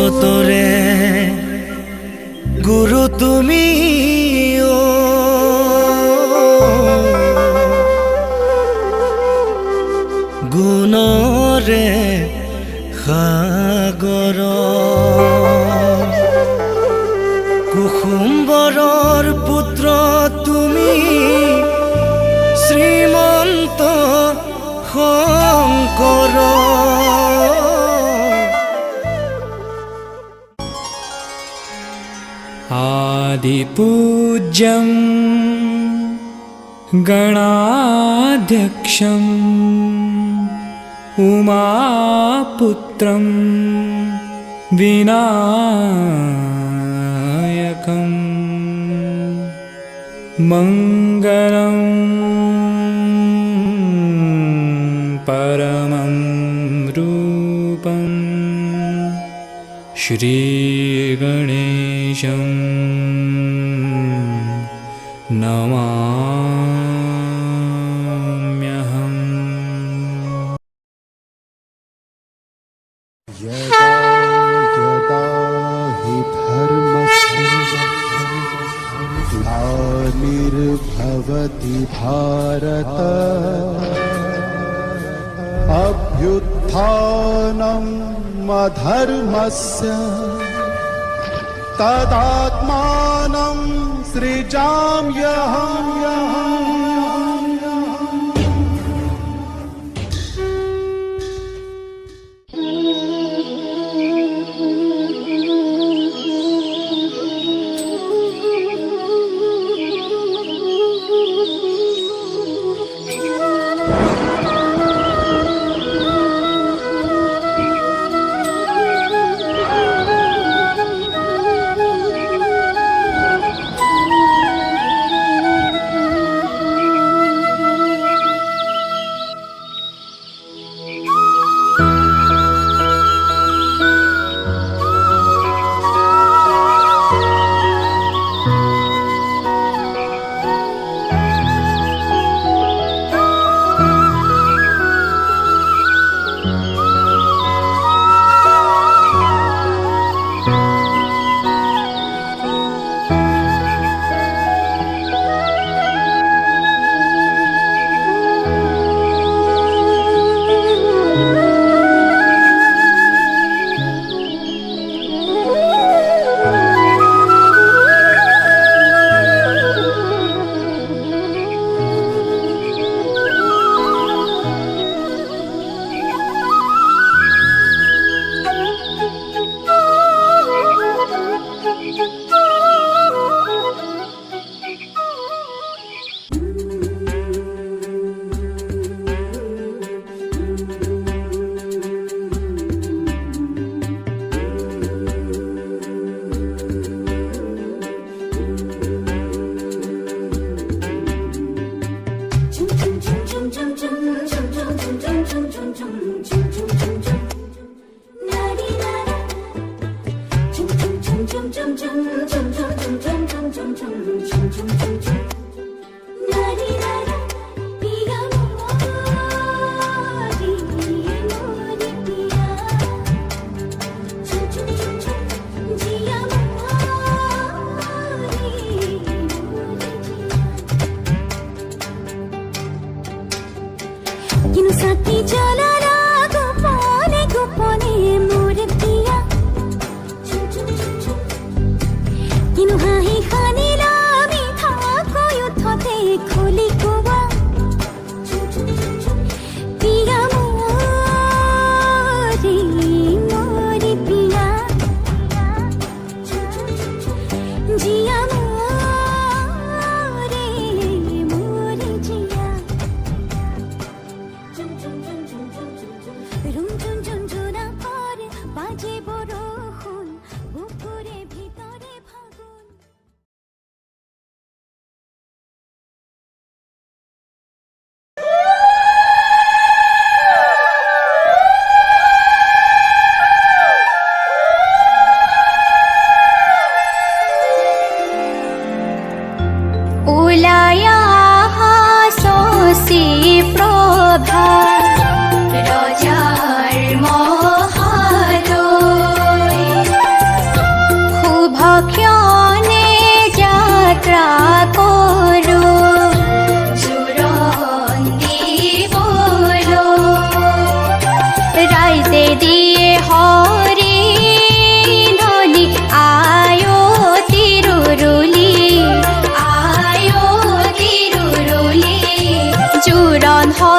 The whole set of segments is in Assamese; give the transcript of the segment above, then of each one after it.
জগতৰে গুৰু তুমি ও গুণৰে সাগৰ কুসুম্বৰৰ পুত্ৰ তুমি শ্ৰীমন্ত শংকৰ आदिपूज्यं गणाध्यक्षं उमापुत्रं विनायकं मङ्गलं परमं रूपं श्रीगणेशं नमाम्यहम्। यदा यदा हि धर्मस्य ग्लानिर्भवति भारत अभ्युत्थानम् अधर्मस्य तदात्मानं सृजाम्यहम्।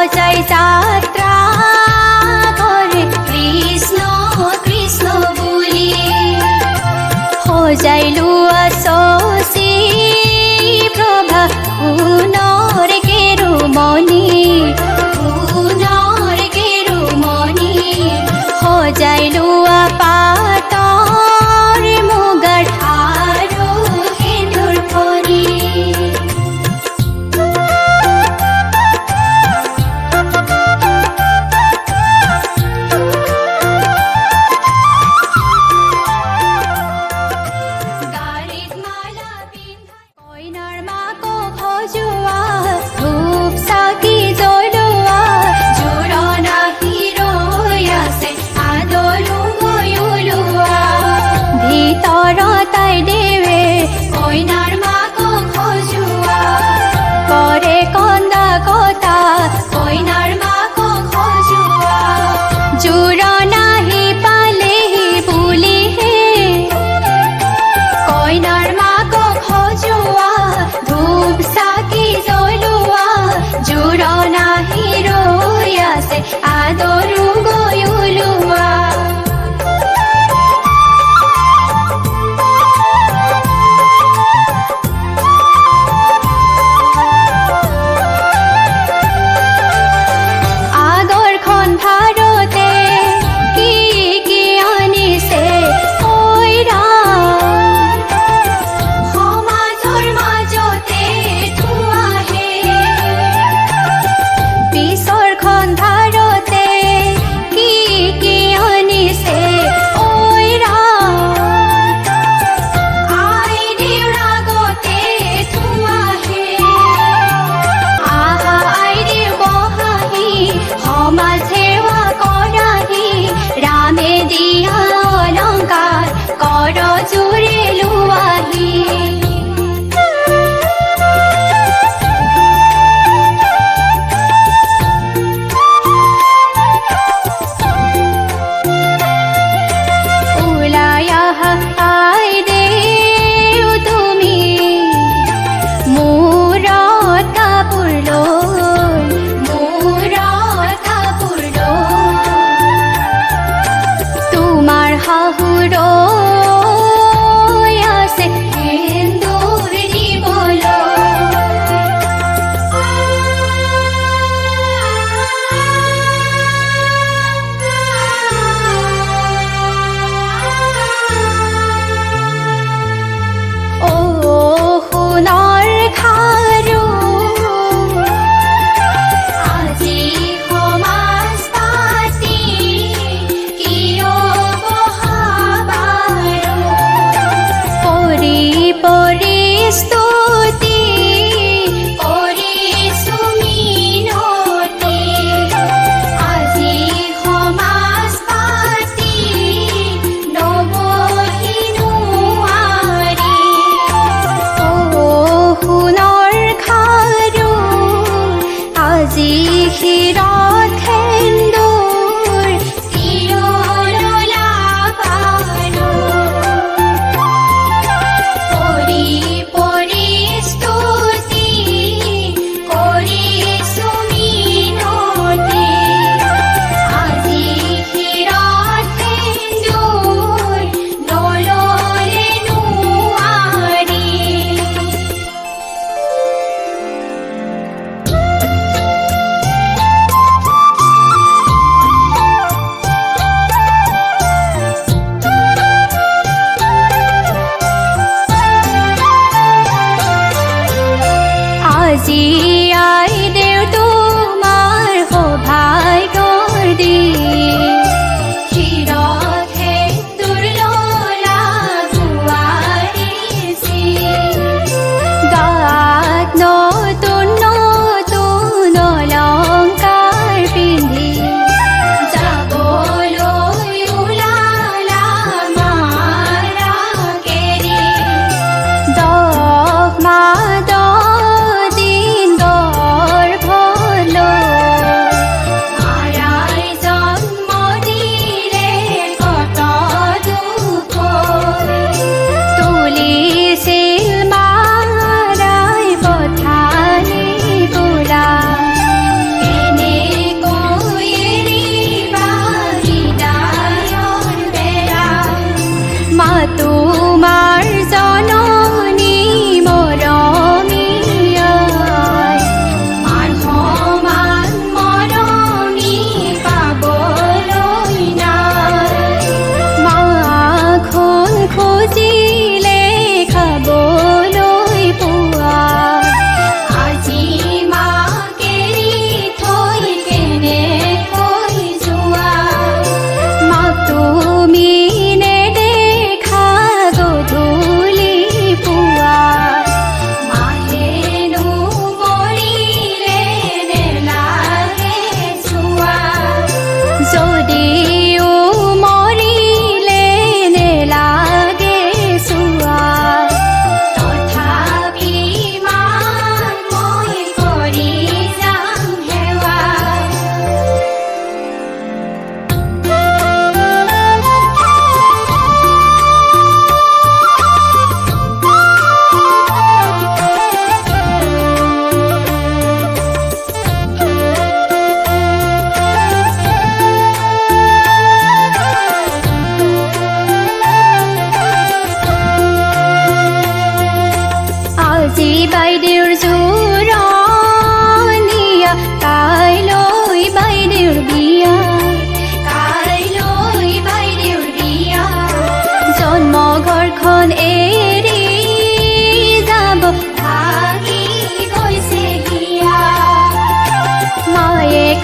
বজাই যাত্ৰা কৰে কৃষ্ণ কৃষ্ণ বুলি সজাই লোৱা শশী প্ৰভা সোণৰ কেৰুমণি সোণৰ কেৰুমণি সজাই লোৱা পাতৰ মুগাৰ আৰু সেন্দুৰ ফণি গাড়ীত মালা পিন্ধাই কইনাৰ মাকক সজোৱা ধূপ চাকি জ্বলোৱা জোৰণা ৰৈ আছে আদৰো গৈ ওলোৱা ভিতৰত তাই দেৱে কইনাৰ মাকক সজোৱা কৰে কন্দা কটা কইনাৰ মাকক সজোৱা জোৰণা পালেহি বুলিহে কইনাৰ মাকক সজোৱা ধূপ চাকি জ্বলোৱা জোৰণা ৰৈ আছে আদৰো গৈ ওলোৱা আগৰখন ভাৰতে কি কি আনিছে ঐ ৰাম সমাজৰ মাজতে ধোঁৱাহে পিছৰখন ভাৰতে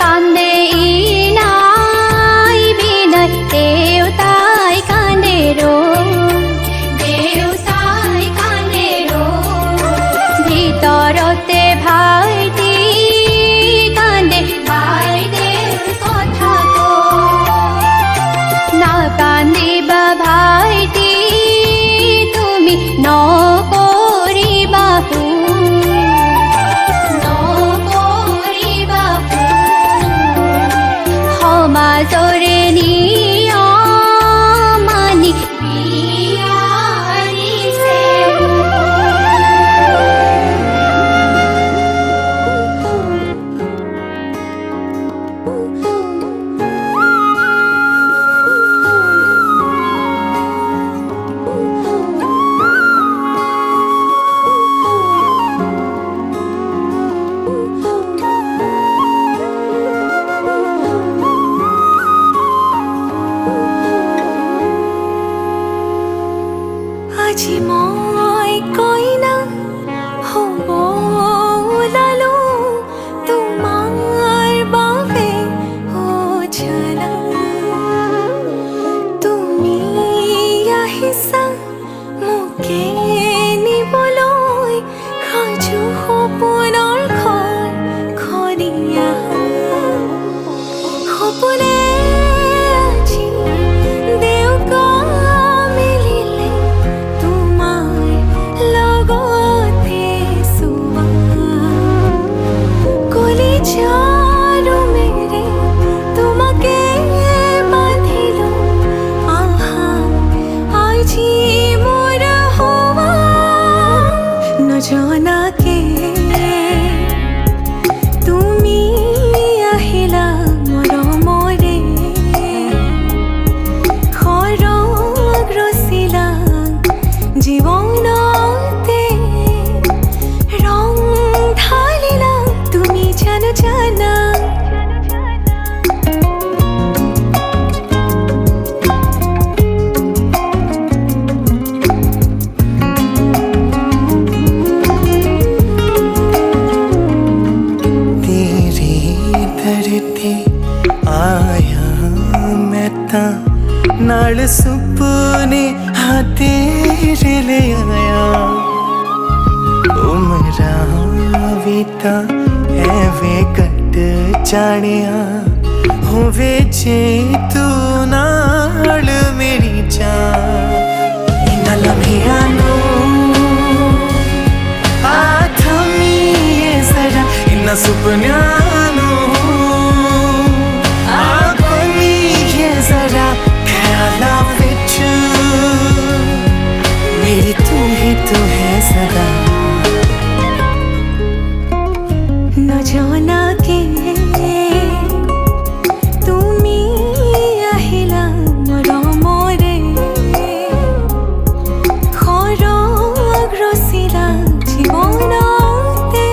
কান্দে ইনাই বিনয় দেউতাই কান্দে দেউতাই কান্দে ভিতরতে ভাইটি কান্দে ভাইদের কথা তো না কান্দিবা ভাইটি তুমি নকরিবা সমাজৰে নিয়ম মানি বিয়া আনিছে আজি মই কইনা হ'ব ওলালো তোমাৰ বাবে জানা তুমি আহিছা মোকে নিবলৈ সাজু সপোনৰ ঘৰ খৰিয়া সপোনে আজি দেউকা মিলিলে তোমাৰ লগতে চোৱা কলিজাৰো মেৰে তোমাকে বান্ধিলো আহা আজি মোৰ হোৱা নজনাকে তুমি আহিলা মৰমৰে সৰগ ৰচিলা জীৱনতে ৰং ঢালিলা তুমি জানো জানা तेरे दर ते आया मैं तां नाल सुपने हाँ तेरे ले आया उमरां भी तां एवें कट जानिया होवे जे तू नाल मेरी जान इन्हां लम्हियां नूं आ थमीए जरा इन्हां सुपनियां नूं आ कोईए जरा ख्यालां विच मेरी तू ही तू है सदा নজনাকে তুমি আহিলা মৰমৰে সৰগ ৰচিলা জীৱনতে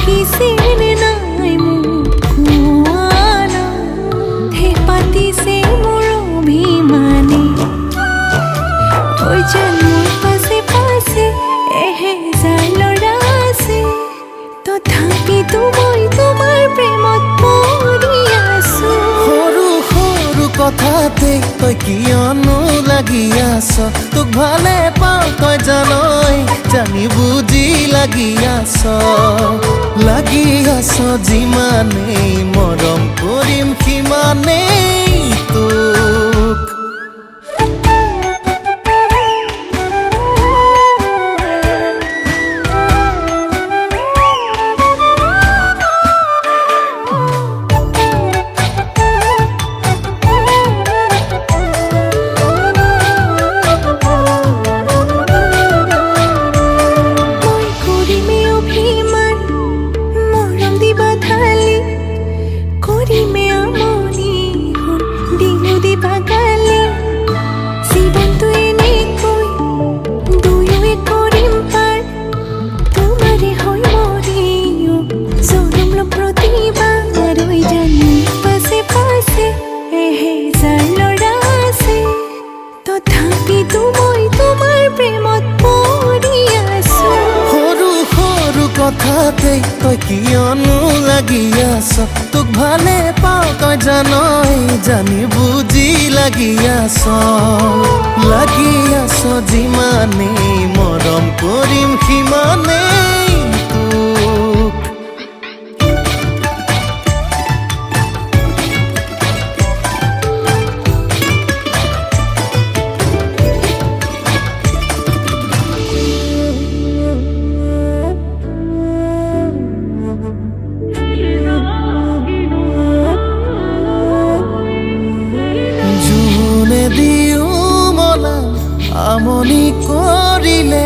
লাগিছেনে নাই মোক কোৱানা হে পাতিছে মোৰ অভিমানে তই যেন মোৰ পাছে পাছে এহেজাৰ ল'ৰা আছে তথাপিতো মই তোমাৰ প্ৰেমত পৰি আছো সৰু সৰু কথাতে তই কিয়নো লাগি আছ তোক ভালে পাওঁ তই জানই জানি বুজি লাগি আছ যিমানেই মৰম কৰিম সিমানেই তোক কথাতে তই কিয়নো লাগি আছ তোক ভালে পাওঁ তই জানই জানি বুজি লাগি আছ যিমানেই মৰম কৰিম সিমানেই তোক আমনি কৰিলে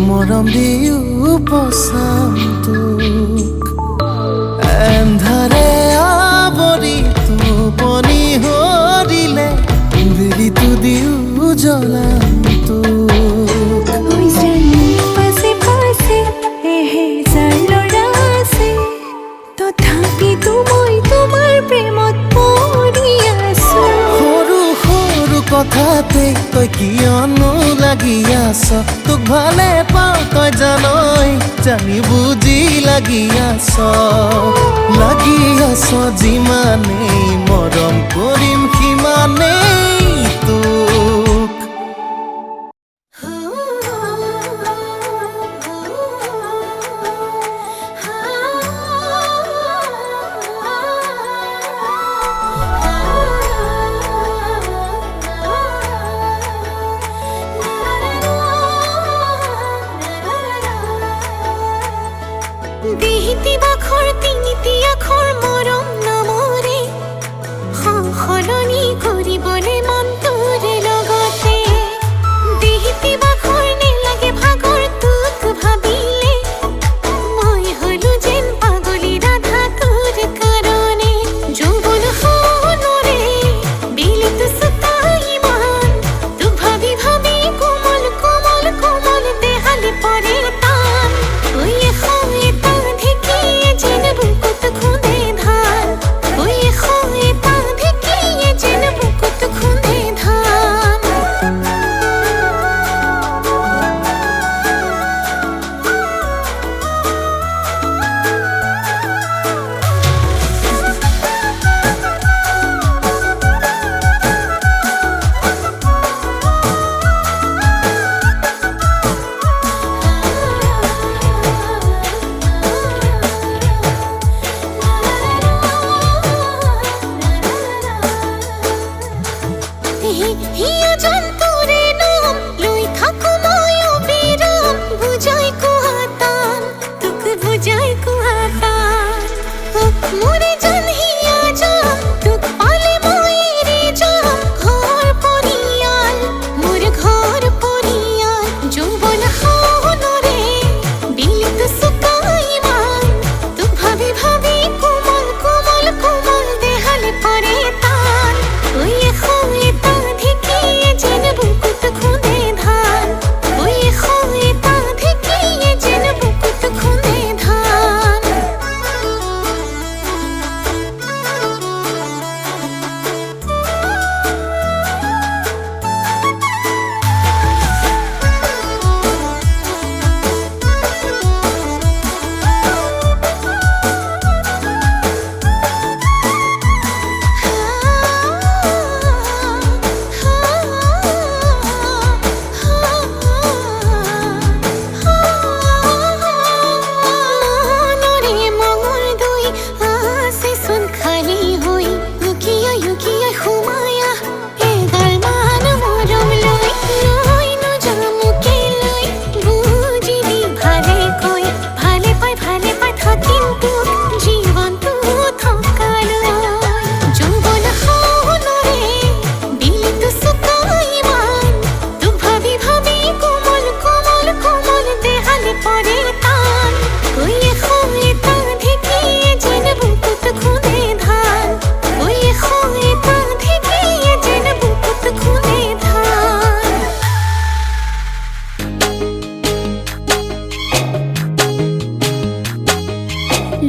মৰম দিও পচাম তোক এন্ধাৰে আৱৰি টোপনি হৰিলে বেলিটো দিও জ্বলাম তোক পাছে পাছে এহেজাৰ ল'ৰা আছে তথাপিতো মই তোমাৰ প্ৰেমত পৰি আছো সৰু সৰু কথাতে তই কিয়নো লাগি আছ তোক ভালে পাওঁ তই জানই জানি বুজি লাগি আছ যিমানেই মৰম কৰিম সিমানেই তোক দিহিতি বাখৰ তিনিটি আখৰ মৰম নামৰে সলনি কৰিবলৈ মন তোৰে লগতে দিহিতি বাখৰ নেলাগে ভাগৰ তোক ভাবিলে মই হলো যেন পাগলী ৰাধা তোৰ কাৰণে যৌৱন সোণৰে বিলিটো চোতাই ইমান তোক ভাবি ভাবি কোমল কোমল কোমল দেহালে পৰে টান ঐ এখন যেন বুকুত খুঁদে ধান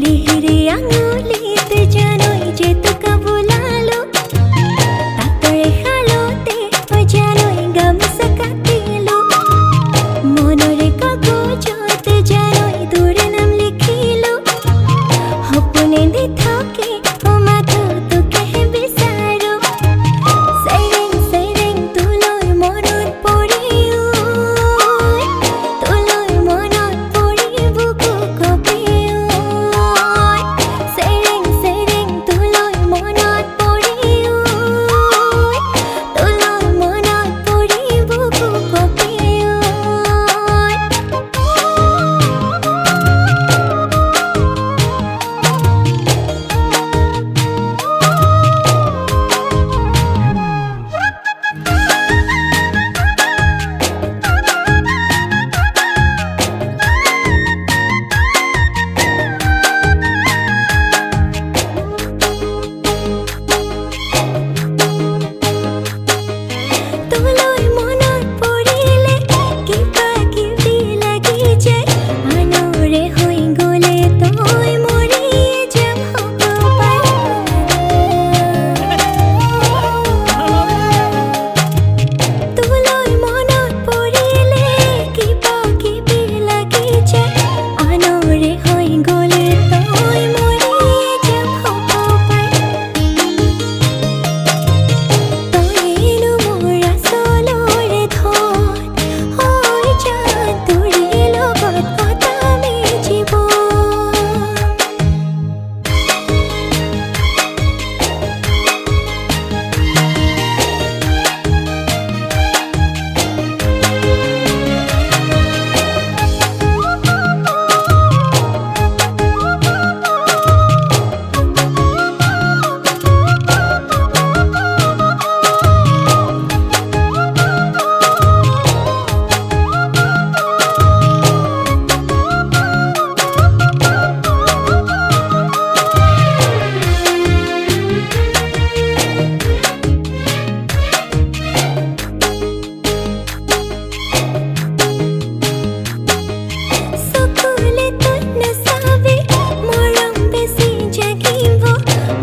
लिहिरे आंगुलीत जानोई जे तुका बुलालो तातळे हालोते जानोई गामसा काटिलो मनरे कागजत जानोई दूर नाम लिखिलो हपने दे थके ओ माथो तुके बिसारो सेरेंग सेरेंग तुलोर मनत पड़ियो तुलोर मनत पड़ि बुकु कपियो सेरेंग सेरेंग तुलोर मनत पड़ियो तुलोर मनत पड़ि बुकु कपियो तुलोर मनत पड़िले किबा किबि लागि जाय आनरे हई गले तोय मरिये जाम हब पाय तुलोर मनत पड़िले किबा किबि लागि जाय आनरे हई गले तोय मरिये जाम हब पाय तोयेनु मोर आसलरे धन हय जान तोरे লগত কটামে জীবন সকলে তোর নাচাবে মৰম বেছি জাগিব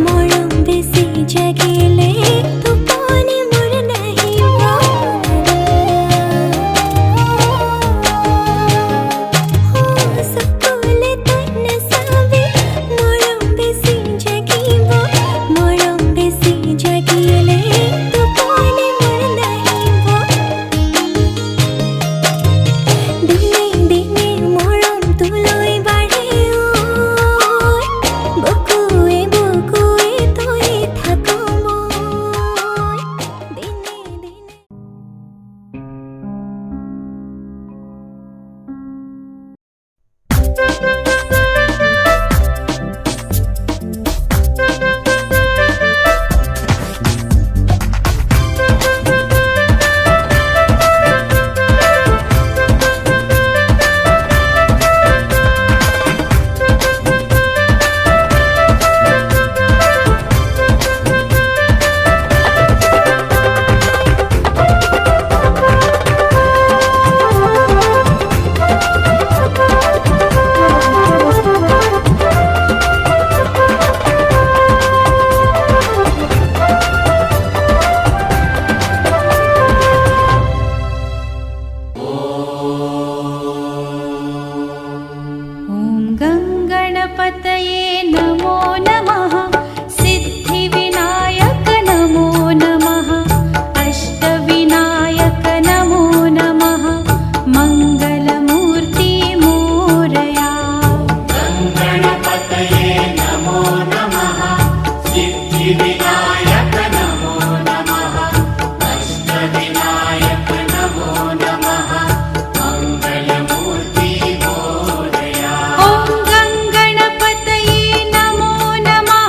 মৰম বেছি জাগিলে টোপনি মোৰ নাহিব সকলে তোৰ নাচাবে মৰম বেছি জাগিব মৰম বেছি জাগিলে টোপনি মোৰ নাহিব দিনে দিনে মৰম তুলৈ বাঢ়ে বুকুৱে বুকুৱে তই থাকো মই দিনে দিনে ॐ गङ्गणपतये नमो नमः सिद्धिविनायक नमो नमः अष्टविनायक नमो नमः मङ्गलमूर्ति मोरया गणपतये नमो नमः सिद्धिविनायक नमो नमः अष्टविनायक नमो नमः मङ्गलमूर्ति मोरया ॐ गङ्गणपतये नमो नमः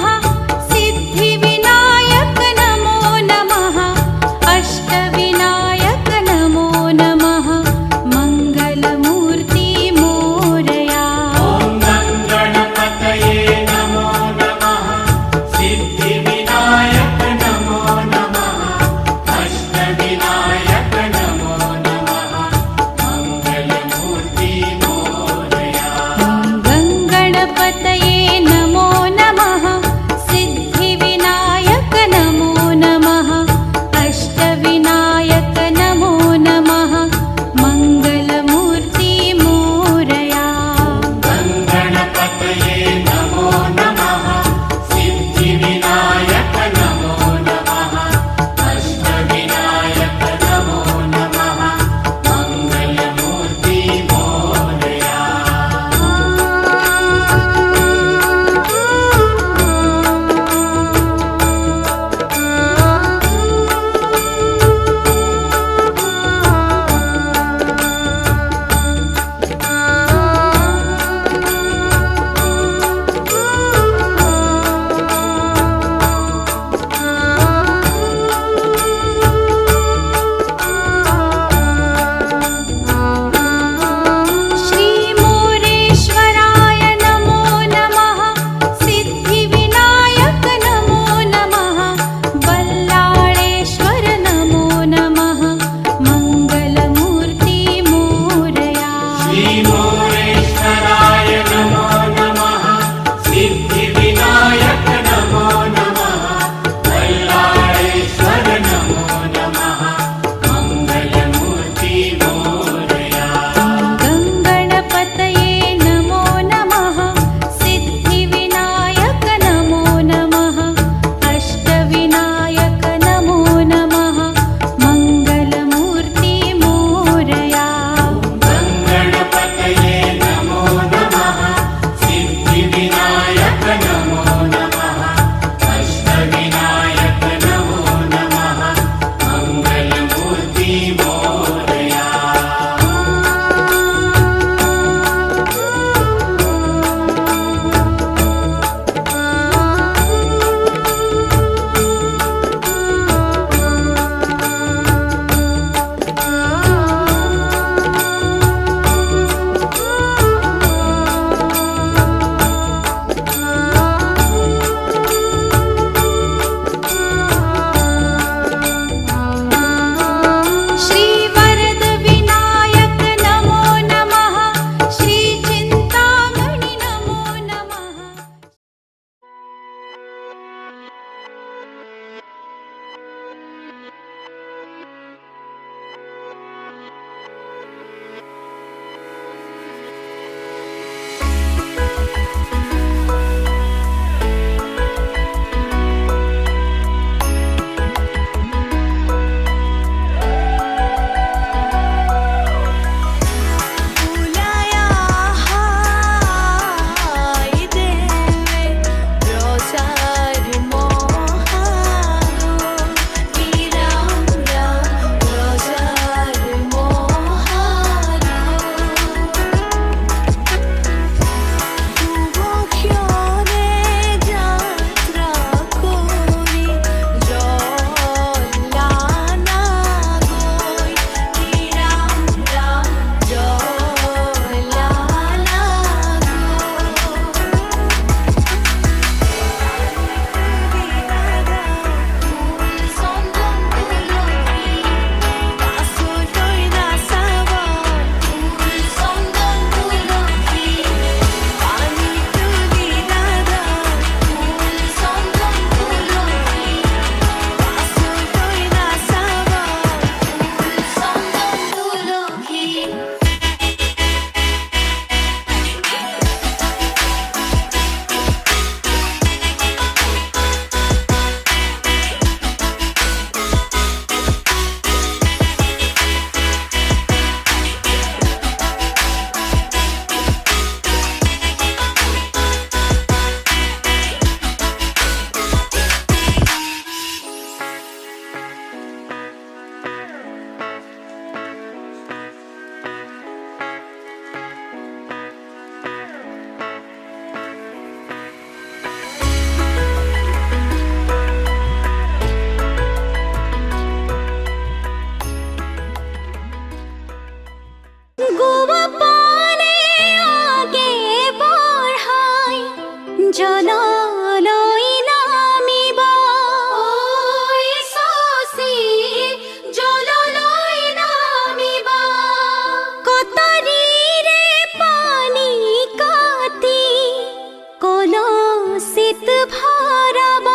কলসিত ভৰাব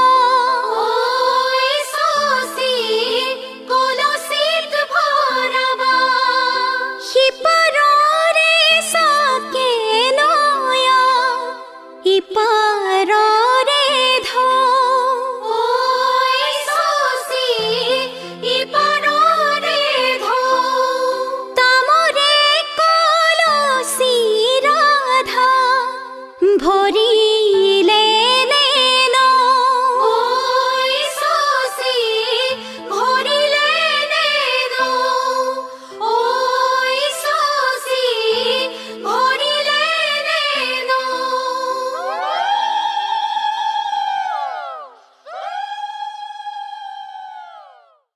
ঐ সচি কলসিত ভৰাব সিপাৰৰে চাকে নয়া ইপাৰ